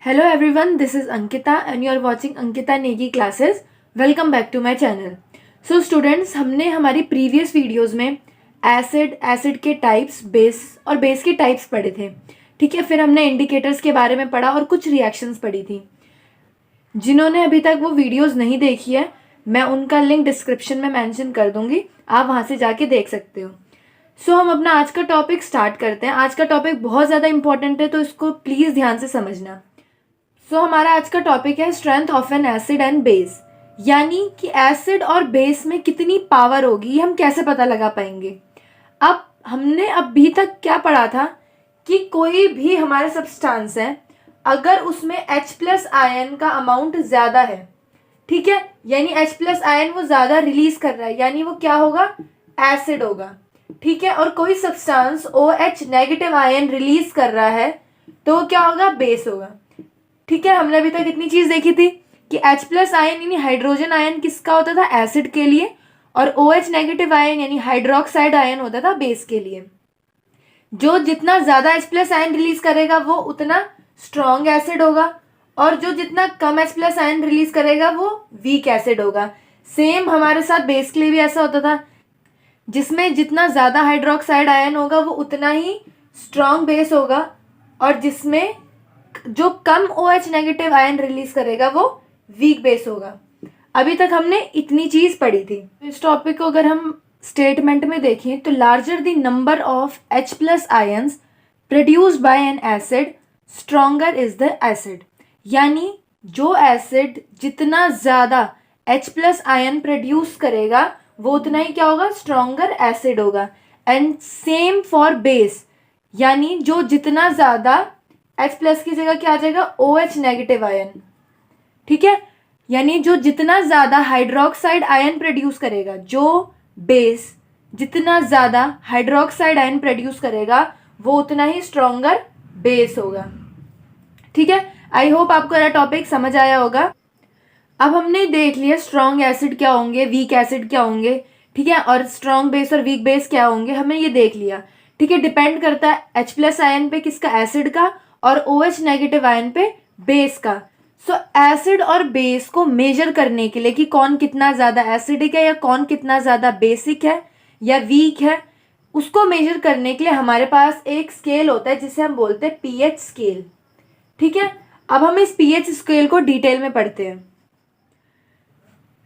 Hello everyone, this is Ankita and you are watching Ankita Negi classes. Welcome back to my channel. So students, हमने हमारी previous videos में acid के types, base और base के types पढ़े थे. ठीक है, फिर हमने इंडिकेटर्स के बारे में पढ़ा और कुछ रिएक्शंस पढ़ी थी. जिन्होंने अभी तक वो वीडियोस नहीं देखी है, मैं उनका लिंक डिस्क्रिप्शन में मेंशन कर दूंगी, आप वहाँ से जाके देख सकते हो. सो हम अपना आज का टॉपिक स्टार्ट करते हैं. आज का टॉपिक बहुत ज़्यादा इंपॉर्टेंट है, तो इसको प्लीज़ ध्यान से समझना. सो हमारा आज का टॉपिक है strength of N acid and base, यानी कि एसिड और बेस में कितनी पावर होगी, ये हम कैसे पता लगा पाएंगे. अब हमने अभी तक क्या पढ़ा था कि कोई भी हमारे सब्सटेंस है, अगर उसमें H प्लस आयन का अमाउंट ज़्यादा है, ठीक है, यानी H प्लस आयन वो ज़्यादा रिलीज कर रहा है, यानी वो क्या होगा, एसिड होगा. ठीक है, और कोई substance OH negative ion release कर रहा है तो क्या होगा, बेस होगा. ठीक है, हमने अभी तक इतनी चीज देखी थी कि H प्लस आयन यानी हाइड्रोजन आयन किसका होता था, एसिड के लिए, और OH नेगेटिव आयन यानी हाइड्रोक्साइड आयन होता था बेस के लिए. जो जितना ज्यादा H प्लस आयन रिलीज करेगा वो उतना स्ट्रॉन्ग एसिड होगा, और जो जितना कम H प्लस आयन रिलीज करेगा वो वीक एसिड होगा. सेम हमारे साथ बेस के लिए भी ऐसा होता था, जिसमें जितना ज्यादा हाइड्रोक्साइड आयन होगा वो उतना ही स्ट्रॉन्ग बेस होगा, और जिसमें जो कम OH नेगेटिव आयन रिलीज करेगा वो वीक बेस होगा. अभी तक हमने इतनी चीज पढ़ी थी. इस टॉपिक को अगर हम स्टेटमेंट में देखें तो larger the number of H plus ions produced by N acid stronger is the acid, यानी जो एसिड जितना ज्यादा H प्लस आयन प्रोड्यूस करेगा वो उतना ही क्या होगा, स्ट्रॉन्गर एसिड होगा. एंड सेम फॉर बेस, यानी जो जितना ज्यादा H प्लस की जगह क्या आ जाएगा, OH नेगेटिव आयन. ठीक है, यानी जो जितना ज्यादा हाइड्रोक्साइड आयन प्रोड्यूस करेगा, जो बेस जितना ज्यादा हाइड्रोक्साइड आयन प्रोड्यूस करेगा वो उतना ही स्ट्रॉन्गर बेस होगा. ठीक है, आई होप आपको यह टॉपिक समझ आया होगा. अब हमने देख लिया स्ट्रॉन्ग एसिड क्या होंगे, वीक एसिड क्या होंगे, ठीक है, और स्ट्रॉन्ग बेस और वीक बेस क्या होंगे, हमने ये देख लिया. ठीक है, डिपेंड करता है H प्लस आयन पे किसका, एसिड का, और OH नेगेटिव आयन पे बेस का. सो एसिड और बेस को मेजर करने के लिए कि कौन कितना ज़्यादा एसिडिक है या कौन कितना ज़्यादा बेसिक है या वीक है, उसको मेजर करने के लिए हमारे पास एक स्केल होता है जिसे हम बोलते हैं pH स्केल. ठीक है, अब हम इस pH स्केल को डिटेल में पढ़ते हैं.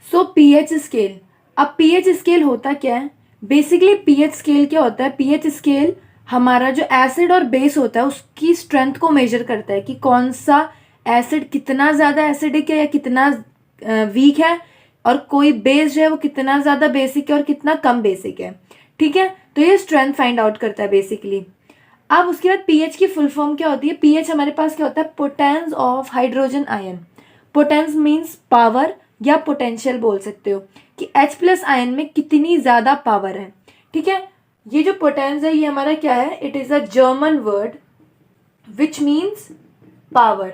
सो pH स्केल, अब pH स्केल होता क्या है, बेसिकली pH स्केल क्या होता है, pH स्केल हमारा जो एसिड और बेस होता है उसकी स्ट्रेंथ को मेजर करता है कि कौन सा एसिड कितना ज़्यादा एसिडिक है या कितना वीक है, और कोई बेस जो है वो कितना ज़्यादा बेसिक है और कितना कम बेसिक है. ठीक है, तो ये स्ट्रेंथ फाइंड आउट करता है बेसिकली. अब उसके बाद pH की फुल फॉर्म क्या होती है, pH हमारे पास क्या होता है, potence of hydrogen ion. Potence means power या पोटेंशियल बोल सकते हो कि H प्लस आयन में कितनी ज़्यादा पावर है. ठीक है, ये जो पोटेंस है ये हमारा क्या है, it is a German word which means power.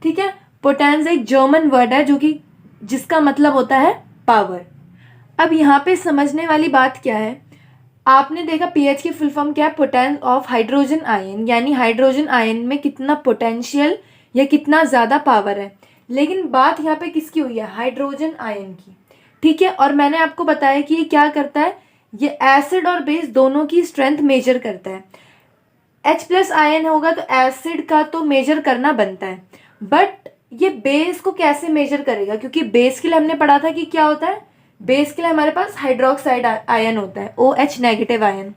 ठीक है, पोटेंस एक जर्मन वर्ड है जो कि जिसका मतलब होता है पावर. अब यहाँ पे समझने वाली बात क्या है, आपने देखा pH की फुल फॉर्म क्या है, पोटेंस ऑफ हाइड्रोजन आयन, यानी हाइड्रोजन आयन में कितना पोटेंशियल या कितना ज़्यादा पावर है. लेकिन बात यहाँ पे किसकी हुई है, हाइड्रोजन आयन की. ठीक है, और मैंने आपको बताया कि ये क्या करता है, ये एसिड और बेस दोनों की स्ट्रेंथ मेजर करता है. H प्लस आयन होगा तो एसिड का तो मेजर करना बनता है, बट ये बेस को कैसे मेजर करेगा, क्योंकि बेस के लिए हमने पढ़ा था कि क्या होता है, बेस के लिए हमारे पास हाइड्रोक्साइड आयन होता है, OH नेगेटिव आयन.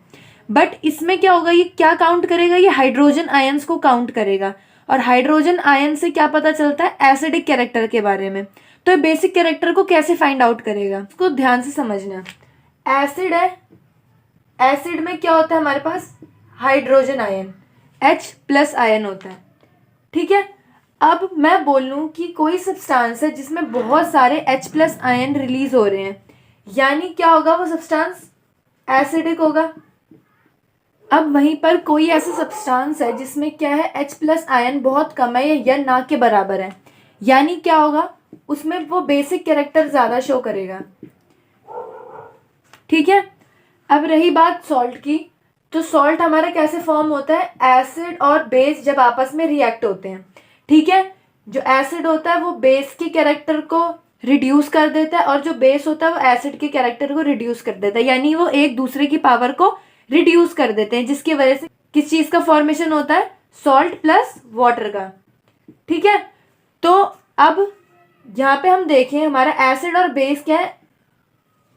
बट इसमें क्या होगा, ये क्या काउंट करेगा, ये हाइड्रोजन आयन्स को काउंट करेगा, और हाइड्रोजन आयन से क्या पता चलता है, एसिडिक कैरेक्टर के बारे में. तो बेसिक कैरेक्टर को कैसे फाइंड आउट करेगा, उसको ध्यान से समझना. एसिड है, एसिड में क्या होता है हमारे पास, hydrogen ion, H plus ion होता है. ठीक है, अब मैं बोल लूँ कि कोई सब्सटेंस है जिसमें बहुत सारे H प्लस आयन रिलीज हो रहे हैं, यानी क्या होगा, वो सब्सटेंस एसिडिक होगा. अब वहीं पर कोई ऐसा सब्सटेंस है जिसमें क्या है, H प्लस आयन बहुत कम है या ना के बराबर है, यानी क्या होगा, उसमें वो बेसिक कैरेक्टर ज़्यादा शो करेगा. ठीक है, अब रही बात सॉल्ट की, तो सॉल्ट हमारा कैसे फॉर्म होता है, एसिड और बेस जब आपस में रिएक्ट होते हैं, ठीक है। जो एसिड होता है वो बेस के कैरेक्टर को रिड्यूस कर देता है और जो बेस होता है वो एसिड के कैरेक्टर को रिड्यूस कर देता है, यानी वो एक दूसरे की पावर को रिड्यूस कर देते हैं, जिसकी वजह से किस चीज का फॉर्मेशन होता है, सॉल्ट प्लस वाटर का, ठीक है। तो अब यहाँ पे हम देखें हमारा एसिड और बेस क्या है,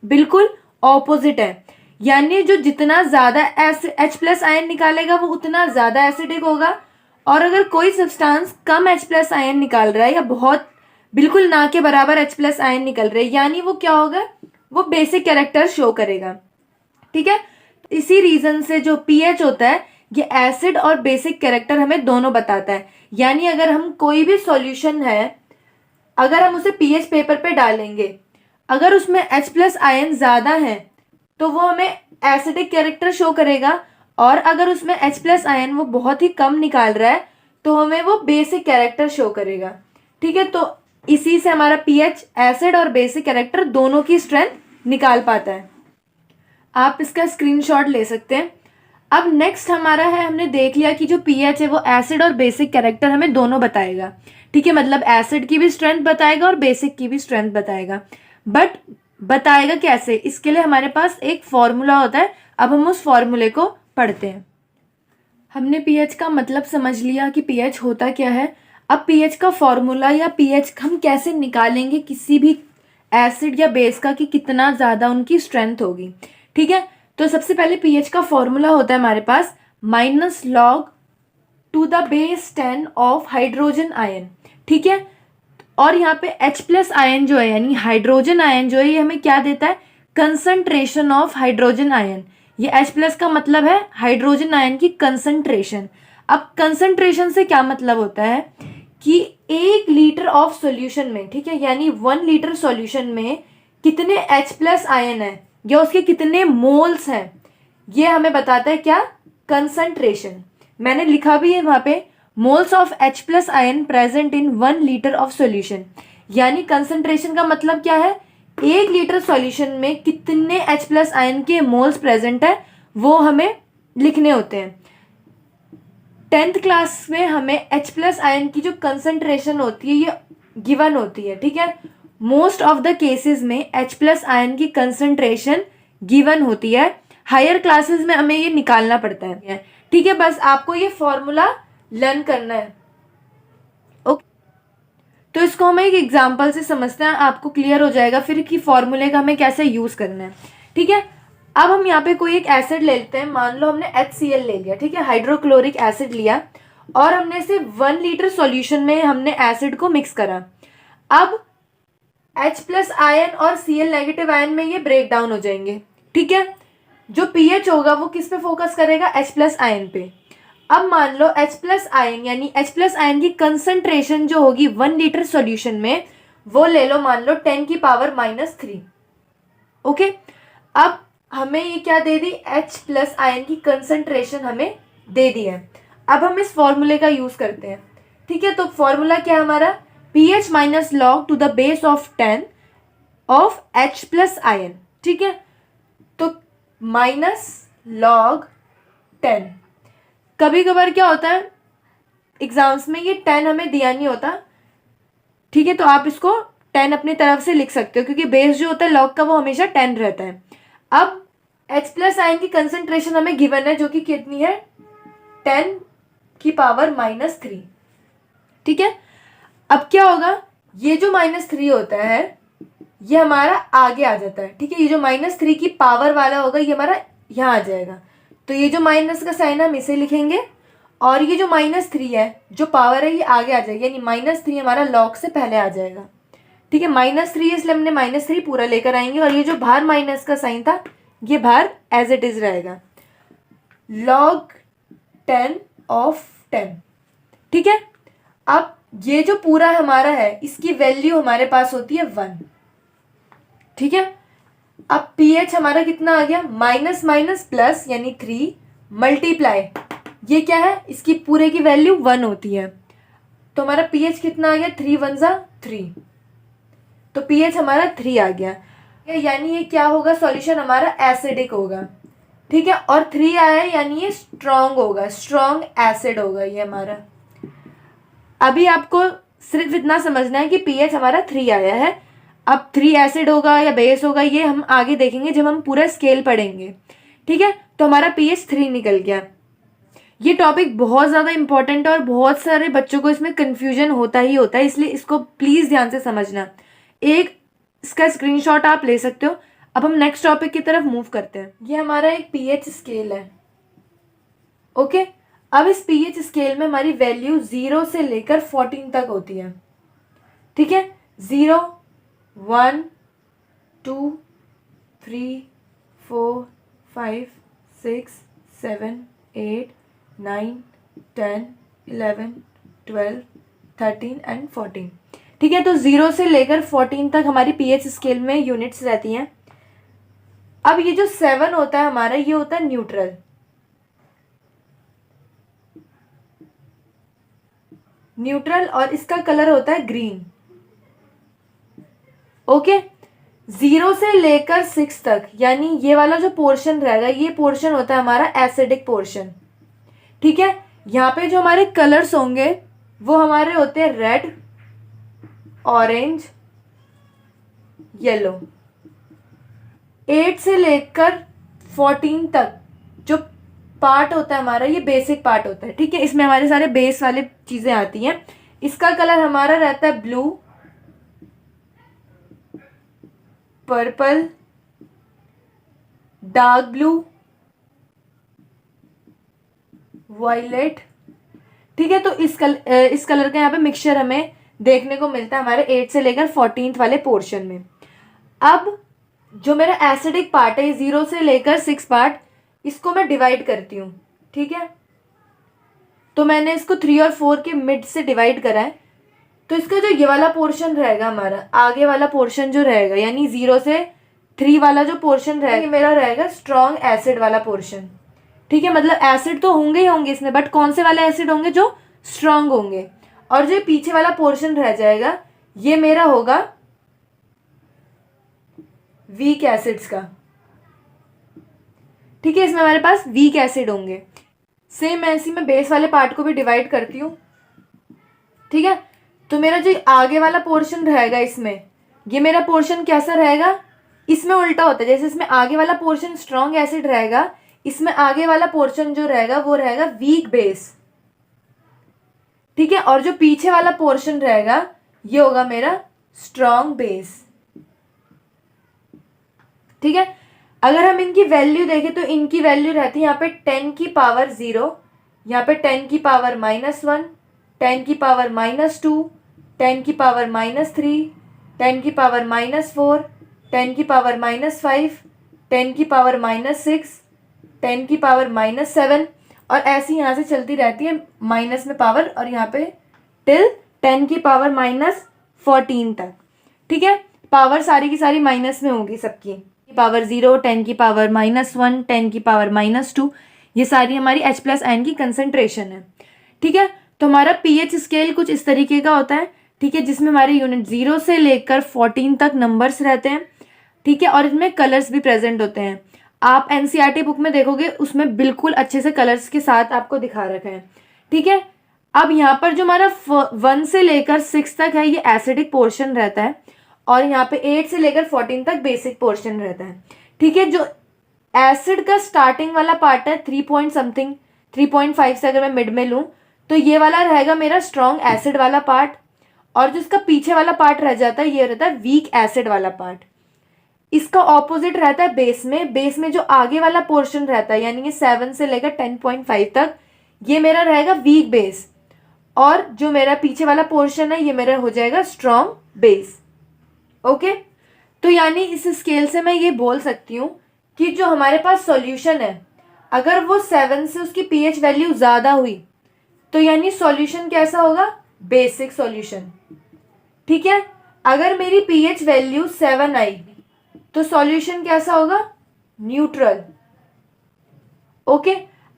बिल्कुल ऑपोजिट है, यानी जो जितना ज्यादा H प्लस आयन निकालेगा वो उतना ज्यादा एसिडिक होगा, और अगर कोई सब्सटेंस कम H प्लस आयन निकाल रहा है या बहुत बिल्कुल ना के बराबर H प्लस आयन निकल रहे हैं, यानी वो क्या होगा, वो बेसिक कैरेक्टर शो करेगा, ठीक है। इसी रीजन से जो pH होता है ये एसिड और बेसिक कैरेक्टर हमें दोनों बताता है, यानी अगर हम कोई भी सॉल्यूशन है, अगर हम उसे pH पेपर पे डालेंगे, अगर उसमें H प्लस आयन ज्यादा है तो वो हमें एसिडिक कैरेक्टर शो करेगा, और अगर उसमें H प्लस आयन वो बहुत ही कम निकाल रहा है तो हमें वो बेसिक कैरेक्टर शो करेगा, ठीक है। तो इसी से हमारा pH एसिड और बेसिक कैरेक्टर दोनों की स्ट्रेंथ निकाल पाता है। आप इसका स्क्रीनशॉट ले सकते हैं। अब नेक्स्ट हमारा है, हमने देख लिया कि जो pH है वो एसिड और बेसिक कैरेक्टर हमें दोनों बताएगा, ठीक है, मतलब एसिड की भी स्ट्रेंथ बताएगा और बेसिक की भी स्ट्रेंथ बताएगा। बट बताएगा कैसे, इसके लिए हमारे पास एक फॉर्मूला होता है। अब हम उस फॉर्मूले को पढ़ते हैं। हमने pH का मतलब समझ लिया कि pH होता क्या है। अब pH का फॉर्मूला या pH हम कैसे निकालेंगे किसी भी एसिड या बेस का, कि कितना ज़्यादा उनकी स्ट्रेंथ होगी, ठीक है। तो सबसे पहले pH का फॉर्मूला होता है हमारे पास -log⁻10 ऑफ हाइड्रोजन आयन, ठीक है। और यहाँ पे H प्लस आयन जो है यानी हाइड्रोजन आयन जो है ये हमें क्या देता है, कंसंट्रेशन ऑफ हाइड्रोजन आयन। ये H प्लस का मतलब है हाइड्रोजन आयन की कंसंट्रेशन। अब कंसंट्रेशन से क्या मतलब होता है कि 1 लीटर ऑफ सॉल्यूशन में, ठीक है, यानी 1 लीटर सॉल्यूशन में कितने H प्लस आयन है या उसके कितने मोल्स हैं, ये हमें बताता है क्या, कंसंट्रेशन। मैंने लिखा भी है वहां पे moles of H plus ion present in 1 litre of solution, यानी कंसंट्रेशन का मतलब क्या है, 1 लीटर सॉल्यूशन में कितने H प्लस आयन के मोल्स प्रेजेंट है वो हमें लिखने होते हैं। 10th क्लास में हमें H प्लस आयन की जो कंसंट्रेशन होती है ये गिवन होती है, ठीक है। मोस्ट ऑफ द केसेस में H प्लस आयन की कंसंट्रेशन गिवन होती है, हायर क्लासेस में हमें ये निकालना पड़ता है, ठीक है। बस आपको ये फॉर्मूला लर्न करना है, ओके। तो इसको हम एक एग्जांपल से समझते हैं, आपको क्लियर हो जाएगा फिर कि फॉर्मूले का हमें कैसे यूज करना है, ठीक है। अब हम यहाँ पे कोई एक एसिड लेते हैं, मान लो हमने HCl ले लिया, ठीक है, हाइड्रोक्लोरिक एसिड लिया, और हमने इसे 1 लीटर सॉल्यूशन में हमने एसिड को मिक्स करा। अब H प्लस आयन और Cl नेगेटिव आयन में ये ब्रेक डाउन हो जाएंगे, ठीक है। जो pH होगा वो किस पे फोकस करेगा, H प्लस आयन पे। अब मान लो H प्लस आयन यानी H प्लस आयन की कंसंट्रेशन जो होगी 1 लीटर सॉल्यूशन में वो ले लो मान लो 10 की पावर -3, ओके। अब हमें ये क्या दे दी, H प्लस आयन की कंसंट्रेशन हमें दे दी है। अब हम इस फॉर्मूले का यूज करते हैं, ठीक है। तो फॉर्मूला क्या है हमारा, pH minus log to the base of 10 of H plus ion, ठीक है। तो -log 10, कभी कभार क्या होता है एग्जाम्स में ये 10 हमें दिया नहीं होता, ठीक है, तो आप इसको 10 अपनी तरफ से लिख सकते हो क्योंकि बेस जो होता है लॉग का वो हमेशा 10 रहता है। अब H प्लस आयन की कंसंट्रेशन हमें गिवन है जो कि कितनी है, 10 की पावर -3, ठीक है। अब क्या होगा, ये जो -3 होता है ये हमारा आगे आ जाता है, ठीक है। ये जो -3 की पावर वाला होगा ये हमारा यहाँ आ जाएगा, तो ये जो माइनस का साइन हम इसे लिखेंगे, और ये जो -3 है जो पावर है ये आगे आ जाएगी, यानी -3 हमारा लॉग से पहले आ जाएगा, ठीक है। -3 इसलिए हमने -3 पूरा लेकर आएंगे, और ये जो बाहर माइनस का साइन था ये बाहर एज इट इज रहेगा, log 10 ऑफ 10, ठीक है। अब ये जो पूरा हमारा है इसकी वैल्यू हमारे पास होती है 1, ठीक है। अब pH हमारा कितना आ गया, माइनस माइनस प्लस यानी 3 मल्टीप्लाई, ये क्या है, इसकी पूरे की वैल्यू 1 होती है, तो हमारा pH कितना आ गया, 3 1 जा 3, तो pH हमारा 3 आ गया, यानी ये क्या होगा, सॉल्यूशन हमारा एसिडिक होगा, ठीक है, और 3 आया है यानी ये स्ट्रॉन्ग होगा, स्ट्रॉन्ग एसिड होगा ये हमारा। अभी आपको सिर्फ इतना समझना है कि पीएच हमारा 3 आया है। अब 3 एसिड होगा या बेस होगा ये हम आगे देखेंगे जब हम पूरा स्केल पढ़ेंगे। ठीक है, तो हमारा पीएच 3 निकल गया। ये टॉपिक बहुत ज़्यादा इंपॉर्टेंट है और बहुत सारे बच्चों को इसमें कन्फ्यूजन होता ही होता है, इसलिए इसको प्लीज़ ध्यान से समझना। एक इसका स्क्रीनशॉट आप ले सकते हो। अब हम नेक्स्ट टॉपिक की तरफ मूव करते हैं। ये हमारा एक पीएच स्केल है। ओके, अब इस पीएच स्केल में हमारी वैल्यू 0 से लेकर 14 तक होती है। ठीक है, 0, 1, 2, 3, 4, 5, 6, 7, 8, 9, 10, 11, 12, 13 एंड 14। ठीक है, तो 0 से लेकर 14 तक हमारी पीएच स्केल में यूनिट्स रहती हैं। अब ये जो 7 होता है हमारा, ये होता है न्यूट्रल। न्यूट्रल और इसका कलर होता है ग्रीन। ओके, 0 से लेकर 6 तक यानी ये वाला जो पोर्शन रहेगा, ये पोर्शन होता है हमारा एसिडिक पोर्शन। ठीक है, यहाँ पे जो हमारे कलर्स होंगे वो हमारे होते हैं रेड, ऑरेंज, येलो। 8 से लेकर 14 तक जो पार्ट होता है हमारा, ये बेसिक पार्ट होता है। ठीक है, इसमें हमारे सारे बेस वाले चीजें आती हैं। इसका कलर हमारा रहता है blue, purple, dark blue, violet. ठीक है, तो इस कलर का यहाँ पे मिक्सचर हमें देखने को मिलता है हमारे 8 से लेकर 14th वाले पोर्शन में। अब जो मेरा एसिडिक पार्ट है, 0 से लेकर 6 पार्ट, इसको मैं डिवाइड करती हूँ। ठीक है, तो मैंने इसको 3 और 4 के मिड से डिवाइड करा है। तो इसका जो ये वाला पोर्शन रहेगा हमारा, आगे वाला पोर्शन जो रहेगा, यानी 0 से 3 वाला जो पोर्शन रहेगा, ये मेरा रहेगा स्ट्रॉन्ग एसिड वाला पोर्शन। ठीक है, मतलब एसिड तो होंगे ही होंगे इसमें, बट कौन से वाले एसिड होंगे? जो स्ट्रॉन्ग होंगे। और जो पीछे वाला पोर्शन रह जाएगा, ये मेरा होगा वीक एसिड्स का। ठीक है, इसमें हमारे पास वीक एसिड होंगे। सेम ऐसी मैं बेस वाले पार्ट को भी डिवाइड करती हूँ। ठीक है, तो मेरा जो आगे वाला पोर्शन रहेगा इसमें, ये मेरा पोर्शन कैसा रहेगा? इसमें उल्टा होता है, जैसे इसमें आगे वाला पोर्शन स्ट्रॉन्ग एसिड रहेगा, इसमें आगे वाला पोर्शन जो रहेगा वो रहेगा वीक बेस। ठीक है, और जो पीछे वाला पोर्शन रहेगा ये होगा मेरा स्ट्रॉन्ग बेस। ठीक है, अगर हम इनकी वैल्यू देखें तो इनकी वैल्यू रहती है यहाँ पे 10 की पावर 0, यहाँ पे 10 की पावर -1, 10 की पावर -2, 10 की पावर -3, 10 की पावर -4, 10 की पावर -5, 10 की पावर -6, 10 की पावर -7, और ऐसी यहाँ से चलती रहती है माइनस में पावर, और यहाँ पे टिल 10 की पावर -14 तक। ठीक है, पावर सारी की सारी माइनस में होगी सबकी। पावर 0, 10 की पावर -1, 10 की पावर -2, ये सारी हमारी H+ आयन की कंसंट्रेशन है। ठीक है, तो हमारा पीएच स्केल कुछ इस तरीके का होता है। ठीक है, जिसमें हमारे यूनिट 0 से लेकर 14 तक नंबर्स रहते हैं। ठीक है, और इसमें कलर्स भी प्रेजेंट होते हैं। आप एनसीईआरटी बुक में देखोगे, उसमें बिल्कुल अच्छे से कलर्स के साथ आपको दिखा रखा है। ठीक है, अब यहाँ पर जो हमारा 1 से लेकर 6 तक है, ये एसिडिक पोर्शन रहता है, और यहाँ पे 8 से लेकर 14 तक बेसिक पोर्शन रहता है। ठीक है, जो एसिड का स्टार्टिंग वाला पार्ट है 3 पॉइंट समथिंग, 3.5 से अगर मैं मिड में लूँ तो ये वाला रहेगा मेरा स्ट्रॉन्ग एसिड वाला पार्ट, और जो इसका पीछे वाला पार्ट रह जाता है ये रहता है वीक एसिड वाला पार्ट। इसका ऑपोजिट रहता है बेस में। बेस में जो आगे वाला पोर्शन रहता है, यानी ये 7 से लेकर 10.5 तक, ये मेरा रहेगा वीक बेस, और जो मेरा पीछे वाला पोर्शन है ये मेरा हो जाएगा स्ट्रॉन्ग बेस। ओके, तो यानी इस स्केल से मैं ये बोल सकती हूँ कि जो हमारे पास सॉल्यूशन है, अगर वो 7 से उसकी पीएच वैल्यू ज़्यादा हुई तो यानी सॉल्यूशन कैसा होगा? Basic solution. ठीक है, अगर मेरी पीएच वैल्यू 7 आई तो सॉल्यूशन कैसा होगा? न्यूट्रल। ओके,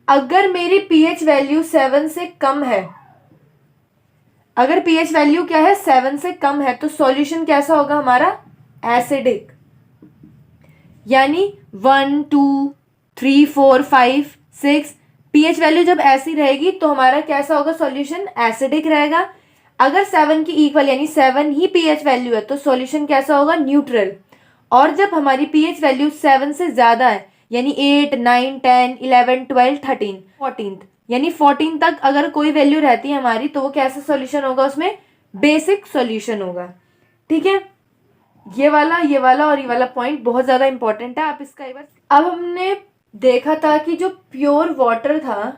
अगर मेरी पीएच वैल्यू 7 से कम है, अगर पीएच वैल्यू क्या है? 7 से कम है, तो सॉल्यूशन कैसा होगा हमारा? एसिडिक। यानी 1, 2, 3, 4, 5, 6। pH वैल्यू जब ऐसी रहेगी तो हमारा कैसा होगा सॉल्यूशन, एसिडिक रहेगा। अगर 7 की इक्वल यानी 7 ही pH वैल्यू है तो सॉल्यूशन कैसा होगा, न्यूट्रल। और जब हमारी pH वैल्यू 7 से ज़्यादा है यानी 8, 9, 10, 11, 12, 13, 14 यानी 14 तक अगर कोई वैल्यू रहती है हमारी तो वो कैसा सॉल्यूशन होगा, उसमें बेसिक सॉल्यूशन होगा। ठीक है, ये वाला और ये वाला पॉइंट बहुत ज़्यादा इंपॉर्टेंट है, आप इसका एक बार। अब हमने देखा था कि जो प्योर वाटर था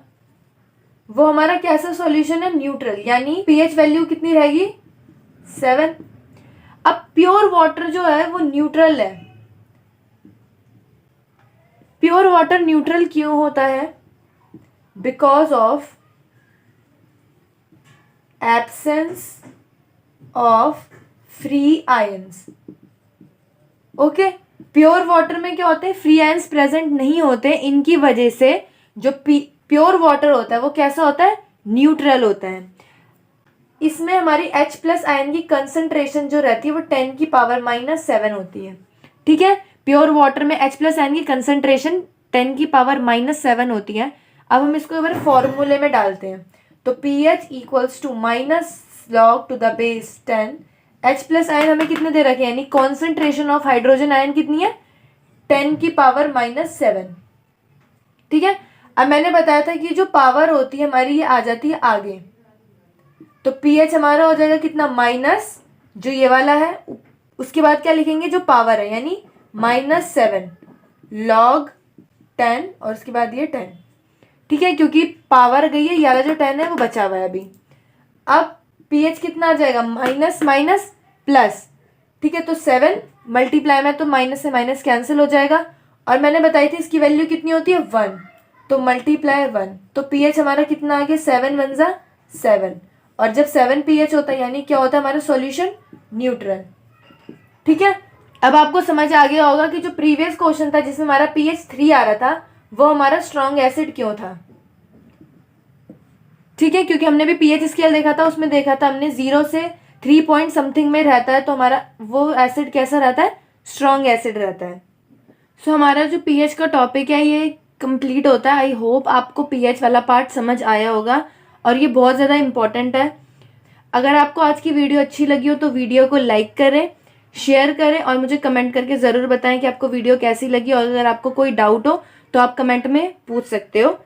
वो हमारा कैसा सॉल्यूशन है, न्यूट्रल, यानी pH वैल्यू कितनी रहेगी, 7। अब प्योर वाटर जो है वो न्यूट्रल है। प्योर वाटर न्यूट्रल क्यों होता है, because of absence of free ions. Okay, pure water में क्या होते हैं, फ्री आयंस प्रेजेंट नहीं होते, इनकी वजह से जो प्योर वाटर होता है वो कैसा होता है, न्यूट्रल होता है। इसमें हमारी H प्लस आयन की कंसंट्रेशन जो रहती है वो 10 की पावर -7 होती है। ठीक है, प्योर वाटर में H प्लस आयन की कंसंट्रेशन 10 की पावर -7 होती है। अब हम इसको एक बार फॉर्मूले में डालते हैं तो pH equals to -log⁻10। H plus ion हमें कितने दे रखे हैं, यानी कॉन्सेंट्रेशन ऑफ हाइड्रोजन आयन कितनी है, 10 की पावर -7। ठीक है, अब मैंने बताया था कि जो पावर होती है हमारी ये आ जाती है आगे, तो pH हमारा हो जाएगा कितना, माइनस जो ये वाला है, उसके बाद क्या लिखेंगे, जो पावर है यानी -7 log 10 और उसके बाद ये 10। ठीक है, क्योंकि पावर गई है, ये वाला जो 10 है वो बचा हुआ है अभी। अब pH कितना आ जाएगा, माइनस माइनस प्लस। ठीक है, तो 7 मल्टीप्लाई में तो माइनस से माइनस कैंसिल हो जाएगा, और मैंने बताई थी इसकी वैल्यू कितनी होती है, 1, तो मल्टीप्लाई 1, तो pH हमारा कितना आ गया, 7 1 जा 7। और जब 7 pH होता है यानी क्या होता है हमारा सॉल्यूशन, न्यूट्रल। ठीक है, अब आपको समझ आ गया होगा कि जो प्रीवियस क्वेश्चन था जिसमें हमारा pH 3 आ रहा था वो हमारा स्ट्रॉन्ग एसिड क्यों था। ठीक है, क्योंकि हमने भी pH स्केल देखा था, उसमें देखा था हमने 0 से 3 पॉइंट समथिंग में रहता है तो हमारा वो एसिड कैसा रहता है, स्ट्रॉन्ग एसिड रहता है। सो हमारा जो pH का टॉपिक है ये कंप्लीट होता है। आई होप आपको pH वाला पार्ट समझ आया होगा और ये बहुत ज़्यादा इम्पॉर्टेंट है। अगर आपको आज की वीडियो अच्छी लगी हो तो वीडियो को लाइक करें, शेयर करें और मुझे कमेंट करके ज़रूर बताएं कि आपको वीडियो कैसी लगी, और अगर आपको कोई डाउट हो तो आप कमेंट में पूछ सकते हो।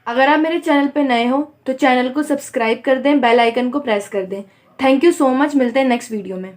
अगर आप मेरे चैनल पे नए हो तो चैनल को सब्सक्राइब कर दें, बेल आइकन को प्रेस कर दें। थैंक यू सो मच, मिलते हैं नेक्स्ट वीडियो में।